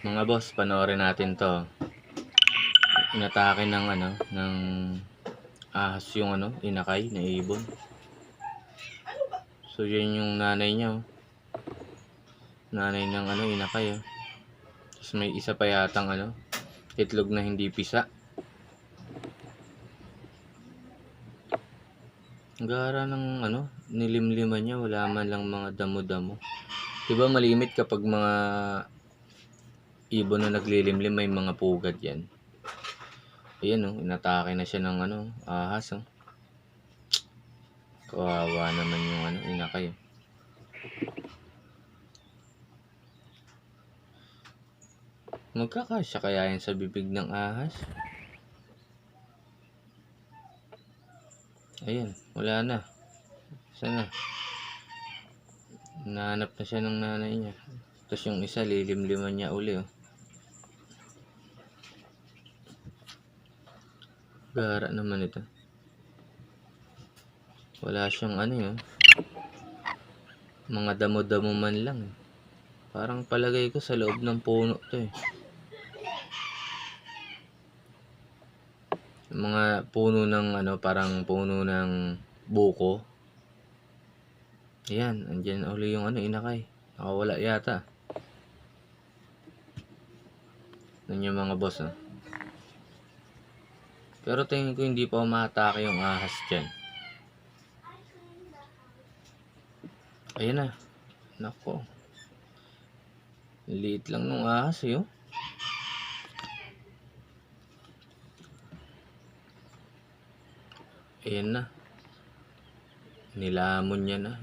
Mga boss, panoorin natin 'to. Inatake ng ahas yung inakay na ibon. So, yan yung nanay niya, oh. Nanay ng inakay, oh. Tapos may isa pa yatang itlog na hindi pisa. Ang gara ng nilimliman niya, wala man lang mga damo-damo. Diba malimit kapag mga ibon na naglilimlim may mga pugad yan. Ayan, oh, inatake na siya ng ahas, oh. Kawawa naman yung inakay, oh. Magkakasya kaya yan sa bibig ng ahas? Ayan, wala na. Sana nahanap na siya ng nanay niya. Tapos yung isa lilimliman niya uli, oh. Gara naman ito. Wala siyang mga damo-damo man lang, eh. Parang palagay ko sa loob ng puno to, eh. Mga puno ng parang puno ng buko. Ayan, andyan uli yung inakay. Nakawala yata. Yan yung mga boss, oh. Pero tingin ko hindi pa umatake yung ahas dyan. Ayan na. Nako. Liit lang nung ahas, eh, oh. Ayan na. Nilamon niya na.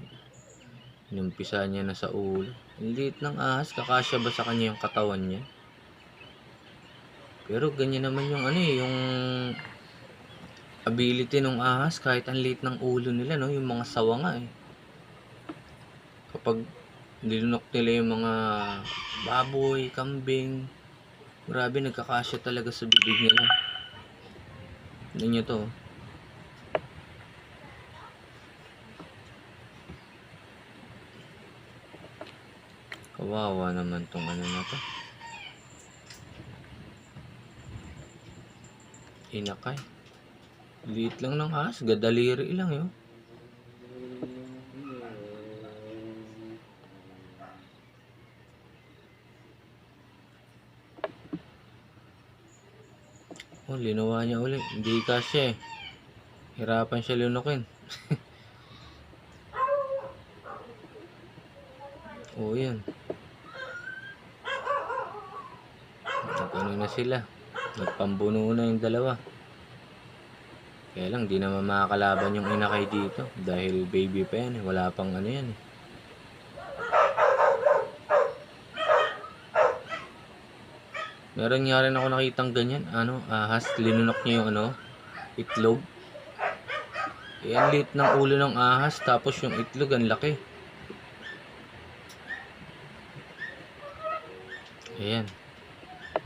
Inumpisa niya na sa ulo. Ang liit ng ahas. Kakasya ba sa kanya yung katawan niya? Pero ganyan naman yung yung ability ng ahas. Kahit ang liit ng ulo nila, no? Yung mga sawa nga, eh. Kapag nilunok nila yung mga baboy, kambing, grabe, nagkakasya talaga sa bibig nila. Tignan nyo to. Kawawa naman tong na to. Inakay. Liit lang ng ahas. Gadaliri lang, yun. Oh, linawa niya ulit. Hindi kasya, eh. Hirapan siya lunukin. Oh, yan. Nagano na sila. Nagpambuno na yung dalawa. Kaya lang, di naman makakalaban yung inakay dito. Dahil baby pa yan, eh. Wala pang yan, eh. Meron nga rin ako nakitang ganyan. Ahas, linunok niya yung itlog. Eh, ang liit ng ulo ng ahas. Tapos yung itlog, ang laki. Ayan.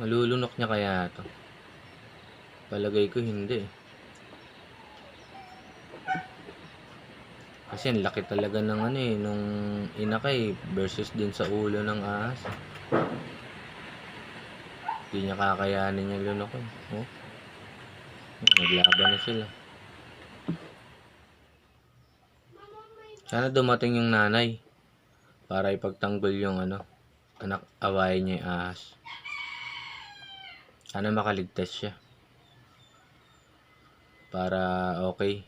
Malulunok niya kaya to. Palagay ko hindi, eh. Kasi ang laki talaga ng nung inakay versus dun sa ulo ng ahas. Hindi niya kakayanin yung lunokin. Oh. Naglaban na sila. Sana dumating yung nanay para ipagtanggol yung anak away niya yung ahas. Sana makaligtas siya. Para okay.